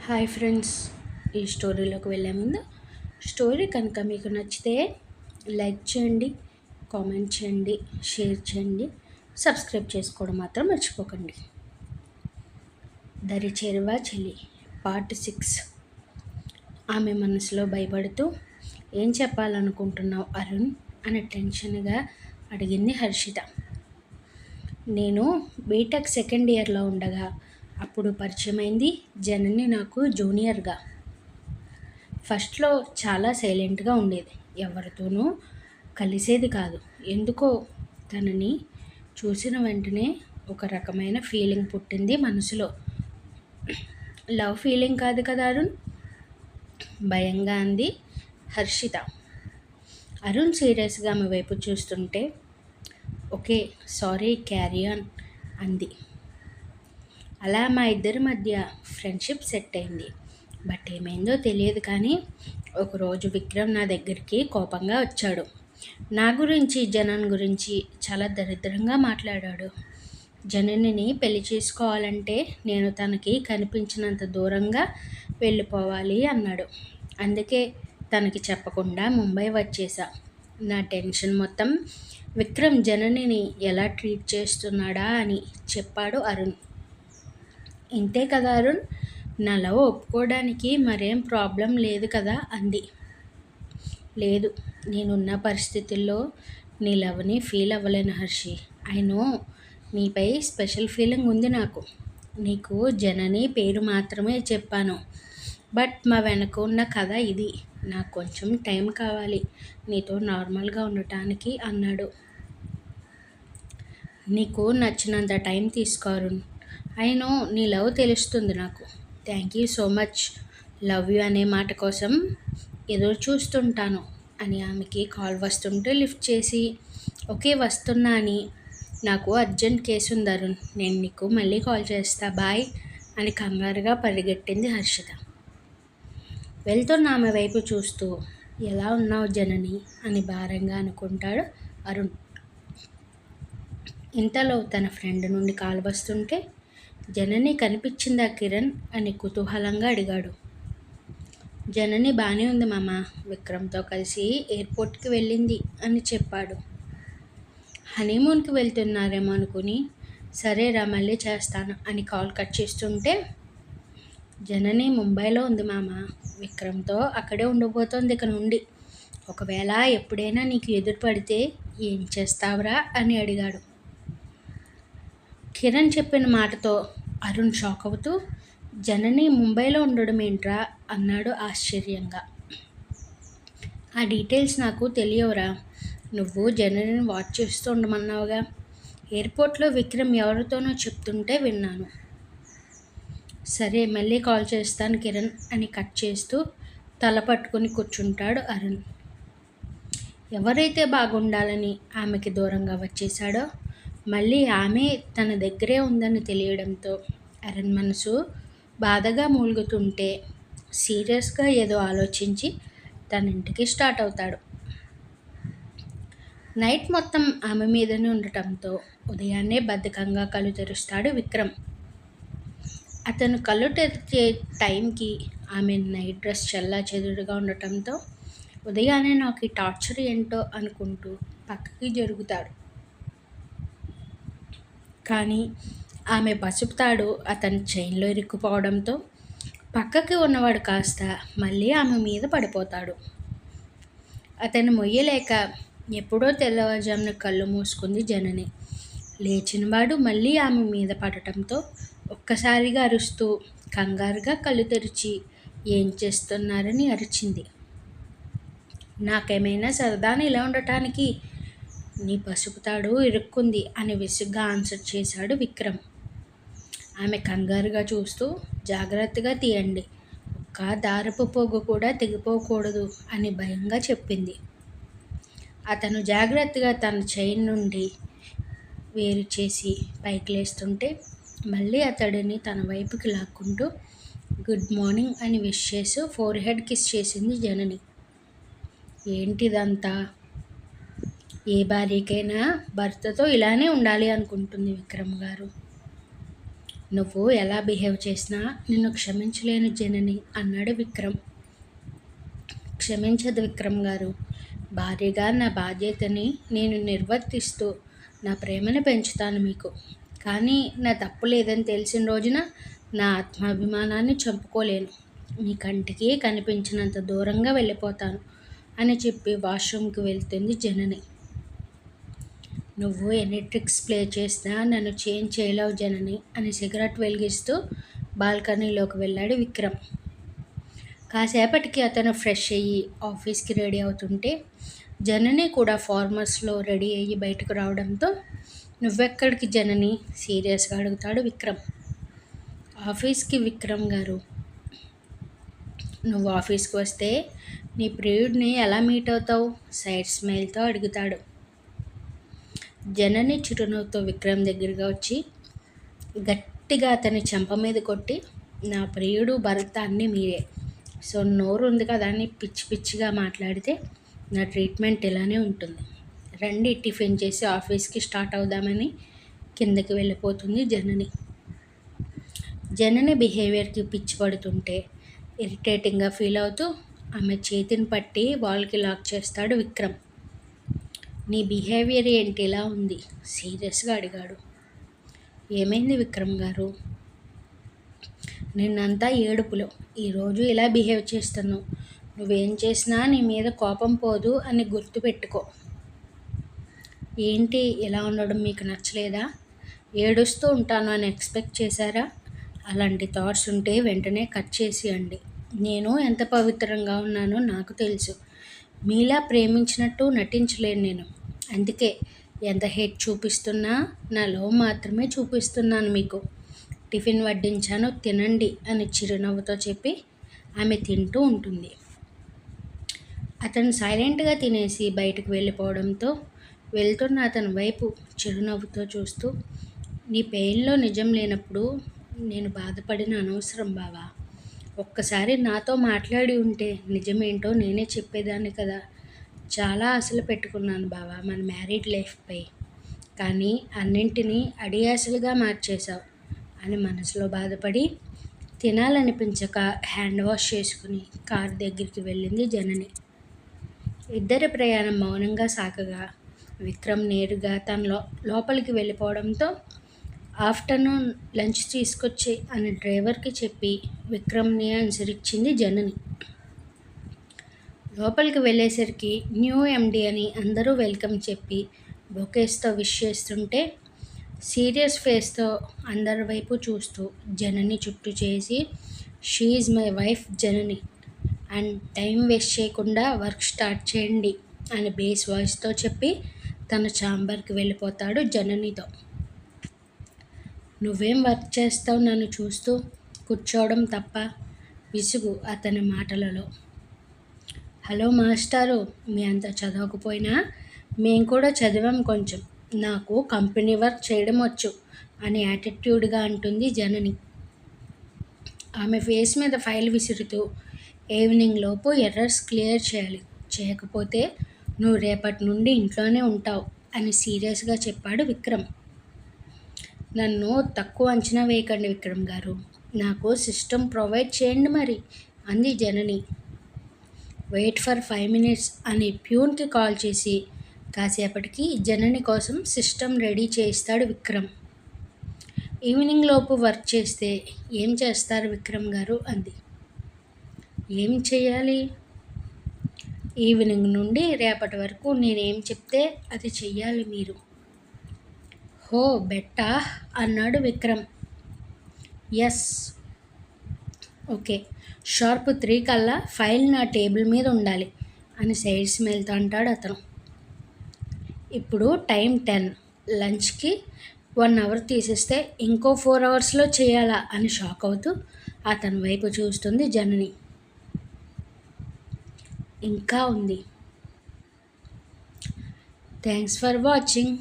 Hi friends, ఈ స్టోరీలోకి వెళ్ళే ముందు స్టోరీ కనుక మీకు నచ్చితే లైక్ చేయండి, కామెంట్ చేయండి, షేర్ చేయండి, సబ్స్క్రైబ్ చేసుకోవడం మాత్రం మర్చిపోకండి. దరి చేరువా చెలి పార్ట్ 6. ఆమె మనసులో భయపడుతూ ఏం చెప్పాలనుకుంటున్నావు అరుణ్ అని టెన్షన్గా అడిగింది హర్షిత. నేను బీటెక్ సెకండ్ ఇయర్లో ఉండగా అప్పుడు పరిచయమైంది జనని నాకు జూనియర్గా. ఫస్ట్లో చాలా సైలెంట్గా ఉండేది, ఎవరితోనూ కలిసేది కాదు. ఎందుకో తనని చూసిన వెంటనే ఒక రకమైన ఫీలింగ్ పుట్టింది మనసులో. లవ్ ఫీలింగ్ కాదు కదా అరుణ్, భయంగా అంది హర్షిత. అరుణ్ సీరియస్గా ఆమె వైపు చూస్తుంటే ఓకే సారీ క్యారీ ఆన్ అంది. అలా మా ఇద్దరి మధ్య ఫ్రెండ్షిప్ సెట్ అయింది. బట్ ఏమైందో తెలియదు కానీ ఒకరోజు విక్రమ్ నా దగ్గరికి కోపంగా వచ్చాడు. నా గురించి జనన్ గురించి చాలా దరిద్రంగా మాట్లాడాడు. జననిని పెళ్లి చేసుకోవాలంటే నేను తనకి కనిపించినంత దూరంగా వెళ్ళిపోవాలి అన్నాడు. అందుకే తనకి చెప్పకుండా ముంబై వచ్చేసా. నా టెన్షన్ మొత్తం విక్రమ్ జననిని ఎలా ట్రీట్ చేస్తున్నాడా అని చెప్పాడు అరుణ్. ఇంతే కదా అరుణ్, నా లవ్ ఒప్పుకోవడానికి మరేం ప్రాబ్లం లేదు కదా అంది. లేదు, నేనున్న పరిస్థితుల్లో నీ లవ్ని ఫీల్ అవ్వలేను హర్షి. ఐ నో నీపై స్పెషల్ ఫీలింగ్ ఉంది నాకు. నీకు జనని పేరు మాత్రమే చెప్పాను, బట్ మా వెనక ఉన్న కథ ఇది. నాకు కొంచెం టైం కావాలి నీతో నార్మల్గా ఉండటానికి అన్నాడు. నీకు నచ్చినంత టైం తీసుకో అరుణ్. ఐ నో నీ లవ్ తెలుస్తుంది నాకు. Thank you so much. Love you అనే మాట కోసం ఎదురు చూస్తుంటాను అని ఆమెకి కాల్ వస్తుంటే లిఫ్ట్ చేసి ఓకే వస్తున్నా అని, నాకు అర్జెంట్ కేసు ఉంది అరుణ్, నేను నీకు మళ్ళీ కాల్ చేస్తా బాయ్ అని కంగారుగా పరిగెట్టింది హర్షిత. వెళ్తున్న ఆమె వైపు చూస్తూ ఎలా ఉన్నావు జనని అని భారంగా అనుకుంటాడు అరుణ్. ఇంతలో తన ఫ్రెండ్ నుండి కాల్ వస్తుంటే జనని కనిపించిందా కిరణ్ అని కుతూహలంగా అడిగాడు. జనని బాగానే ఉంది మామ, విక్రమ్తో కలిసి ఎయిర్పోర్ట్కి వెళ్ళింది అని చెప్పాడు. హనీమూన్కి వెళ్తున్నారేమో అనుకుని సరేరా మళ్ళీ చేస్తాను అని కాల్ కట్ చేస్తుంటే జనని ముంబైలో ఉంది మామ, విక్రమ్తో అక్కడే ఉండిపోతుంది ఇక నుండి. ఒకవేళ ఎప్పుడైనా నీకు ఎదురు పడితే ఏం చేస్తావురా అని అడిగాడు. కిరణ్ చెప్పిన మాటతో అరుణ్ షాక్ అవుతూ జనని ముంబైలో ఉండడం ఏంట్రా అన్నాడు ఆశ్చర్యంగా. ఆ డీటెయిల్స్ నాకు తెలియవురా, నువ్వు జననిని వాచ్ చేస్తూ ఉండమన్నావుగా. ఎయిర్పోర్ట్లో విక్రమ్ ఎవరితోనో చెప్తుంటే విన్నాను. సరే మళ్ళీ కాల్ చేస్తాను కిరణ్ అని కట్ చేస్తూ తల పట్టుకుని కూర్చుంటాడు అరుణ్. ఎవరైతే బాగుండాలని ఆమెకి దూరంగా వచ్చేశాడో మళ్ళీ ఆమె తన దగ్గరే ఉందని తెలియడంతో అరుణ్ మనసు బాధగా మూలుగుతుంటే సీరియస్గా ఏదో ఆలోచించి తన ఇంటికి స్టార్ట్ అవుతాడు. నైట్ మొత్తం ఆమె మీదనే ఉండటంతో ఉదయాన్నే బద్ధకంగా కళ్ళు తెరుస్తాడు విక్రమ్. అతను కళ్ళు తెరిచే టైంకి ఆమె నైట్ డ్రెస్ చల్లా చెదురుగా ఉండటంతో ఉదయాన్నే నాకు ఈ టార్చర్ ఏంటో అనుకుంటూ పక్కకి జరుగుతాడు. కానీ ఆమె పసుపు తాడు అతని చైన్లో ఇరుక్కుపోవడంతో పక్కకి ఉన్నవాడు కాస్త మళ్ళీ ఆమె మీద పడిపోతాడు. అతను మొయ్యలేక ఎప్పుడో తెల్లవారుజామున కళ్ళు మూసుకుంది జనని. లేచినవాడు మళ్ళీ ఆమె మీద పడటంతో ఒక్కసారిగా అరుస్తూ కంగారుగా కళ్ళు తెరిచి ఏం చేస్తున్నారని అరిచింది. నాకేమైనా సరదాని ఇలా ఉండటానికి, నీ పసుపు తాడు ఇరుక్కుంది అని విసుగ్గా ఆన్సర్ చేశాడు విక్రమ్. ఆమె కంగారుగా చూస్తూ జాగ్రత్తగా తీయండి, ఒక్క దారపు పోగు కూడా తెగిపోకూడదు అని భయంగా చెప్పింది. అతను జాగ్రత్తగా తన చైన్ నుండి వేరు చేసి పైకి లేస్తుంటే మళ్ళీ అతడిని తన వైపుకి లాక్కుంటూ గుడ్ మార్నింగ్ అని విష్ చేసి ఫోర్ హెడ్ కిస్ చేసింది జనని. ఏంటిదంతా? ఏ భార్యకైనా భర్తతో ఇలానే ఉండాలి అనుకుంటుంది విక్రమ్ గారు. నువ్వు ఎలా బిహేవ్ చేసినా నిన్ను క్షమించలేను జనని అన్నాడు విక్రమ్. క్షమించదు విక్రమ్ గారు. భార్యగా నా బాధ్యతని నేను నిర్వర్తిస్తూ నా ప్రేమను పెంచుతాను మీకు. కానీ నా తప్పు లేదని తెలిసిన రోజున నా ఆత్మాభిమానాన్ని చంపుకోలేను. మీ కంటికి కనిపించినంత దూరంగా వెళ్ళిపోతాను అని చెప్పి వాష్రూమ్కి వెళ్తుంది జనని. నువ్వు ఎన్ని ట్రిక్స్ ప్లే చేసినా నన్ను చేంజ్ చేయలేవు జనని అని సిగరెట్ వెలిగిస్తూ బాల్కనీలోకి వెళ్ళాడు విక్రమ్. కాసేపటికి అతను ఫ్రెష్ అయ్యి ఆఫీస్కి రెడీ అవుతుంటే జనని కూడా ఫార్మర్స్లో రెడీ అయ్యి బయటకు రావడంతో, నువ్వెక్కడికి జనని సీరియస్గా అడుగుతాడు విక్రమ్. ఆఫీస్కి విక్రమ్ గారు. నువ్వు ఆఫీస్కి వస్తే నీ ప్రియుడిని ఎలా మీట్ అవుతావు సైడ్ స్మైల్తో అడుగుతాడు. జనని చిరునవ్వుతో విక్రమ్ దగ్గరగా వచ్చి గట్టిగా అతని చెంప మీద కొట్టి, నా ప్రియుడు భర్త అన్నీ మీరే. సో నోరు ఉంది కదా అని పిచ్చి పిచ్చిగా మాట్లాడితే నా ట్రీట్మెంట్ ఇలానే ఉంటుంది. రండి టిఫిన్ చేసి ఆఫీస్కి స్టార్ట్ అవుదామని కిందకి వెళ్ళిపోతుంది జనని. జనని బిహేవియర్కి పిచ్చి పడుతుంటే ఇరిటేటింగ్గా ఫీల్ అవుతూ ఆమె చేతిని పట్టి వాల్కి లాక్ చేస్తాడు విక్రమ్. నీ బిహేవియర్ ఏంటి ఇలా ఉంది సీరియస్గా అడిగాడు. ఏమైంది విక్రమ్ గారు? నిన్నంతా ఏడుపులో, ఈరోజు ఇలా బిహేవ్ చేస్తున్నావు. నువ్వేం చేసినా నీ మీద కోపం పోదు అని గుర్తుపెట్టుకో. ఏంటి ఇలా ఉండడం మీకు నచ్చలేదా? ఏడుస్తూ ఉంటాను అని ఎక్స్పెక్ట్ చేశారా? అలాంటి థాట్స్ ఉంటే వెంటనే కట్ చేసేయండి. నేను ఎంత పవిత్రంగా ఉన్నానో నాకు తెలుసు. మీలా ప్రేమించినట్టు నటించలేను నేను. అందుకే ఎంత హేట్ చూపిస్తున్నా నా లవ్ మాత్రమే చూపిస్తున్నాను మీకు. టిఫిన్ వడ్డించాను తినండి అని చిరునవ్వుతో చెప్పి ఆమె తింటూ ఉంటుంది. అతను సైలెంట్గా తినేసి బయటకు వెళ్ళిపోవడంతో వెళ్తున్న అతని వైపు చిరునవ్వుతో చూస్తూ, నీ పెయిన్లో నిజం లేనప్పుడు నేను బాధపడిన అనవసరం బావా. ఒక్కసారి నాతో మాట్లాడి ఉంటే నిజమేంటో నేనే చెప్పేదాన్ని కదా. చాలా ఆశలు పెట్టుకున్నాను బావా మన మ్యారీడ్ లైఫ్పై. కానీ అన్నింటినీ అడియాసలుగా మార్చేశావు అని మనసులో బాధపడి తినాలనిపించక హ్యాండ్ వాష్ చేసుకుని కారు దగ్గరికి వెళ్ళింది జనని. ఇద్దరి ప్రయాణం మౌనంగా సాగగా విక్రమ్ నేరుగా తన లోపలికి వెళ్ళిపోవడంతో ఆఫ్టర్నూన్ లంచ్ తీసుకొచ్చి అని డ్రైవర్కి చెప్పి విక్రమ్ని అనుసరించింది జనని. లోపలికి వెళ్ళేసరికి న్యూ ఎండి అని అందరూ వెల్కమ్ చెప్పి బొకేస్తో విష్ చేస్తుంటే సీరియస్ ఫేస్తో అందరి వైపు చూస్తూ జనని చుట్టూ చేసి, she is my wife Janani and time waste చేయకుండా వర్క్ స్టార్ట్ చేయండి అని బేస్ వాయిస్తో చెప్పి తన ఛాంబర్కి వెళ్ళిపోతాడు జననితో. నువ్వేం వర్క్ చేస్తావు నన్ను చూస్తూ కూర్చోవడం తప్ప విసుగు అతని మాటలలో. హలో మాస్టారు, మీ అంత చదవకపోయినా మేము కూడా చదివాం కొంచెం. నాకు కంపెనీ వర్క్ చేయడం వచ్చు అని యాటిట్యూడ్గా అంటుంది జనని. ఆమె ఫేస్ మీద ఫైల్ విసురుతూ, ఈవినింగ్ లోపు ఎర్రర్స్ క్లియర్ చేయాలి, చేయకపోతే నువ్వు రేపటి నుండి ఇంట్లోనే ఉంటావు అని సీరియస్గా చెప్పాడు విక్రమ్. నన్ను తక్కువ అంచనా వేయకండి విక్రమ్ గారు, నాకు సిస్టమ్ ప్రొవైడ్ చేయండి మరి అంది జనని. వెయిట్ ఫర్ 5 minutes అని ప్యూన్కి కాల్ చేసి కాసేపటికి జనని కోసం సిస్టమ్ రెడీ చేయిస్తాడు విక్రమ్. ఈవినింగ్ లోపు వర్క్ చేస్తే ఏం చేస్తారు విక్రమ్ గారు అంది. ఏం చేయాలి? ఈవినింగ్ నుండి రేపటి వరకు నేనేం చెప్తే అది చెయ్యాలి మీరు. హో బెట్టా అన్నాడు విక్రమ్. ఎస్ ఓకే, షార్ప్ 3 కల్లా ఫైల్ నా టేబుల్ మీద ఉండాలి అని సైడ్ స్మైల్తో అంటాడు అతను. ఇప్పుడు టైం 10, లంచ్కి 1 hour తీసేస్తే ఇంకో 4 hours చేయాలా అని షాక్ అవుతూ అతని వైపు చూస్తుంది జనని. ఇంకా ఉంది. Thanks for watching.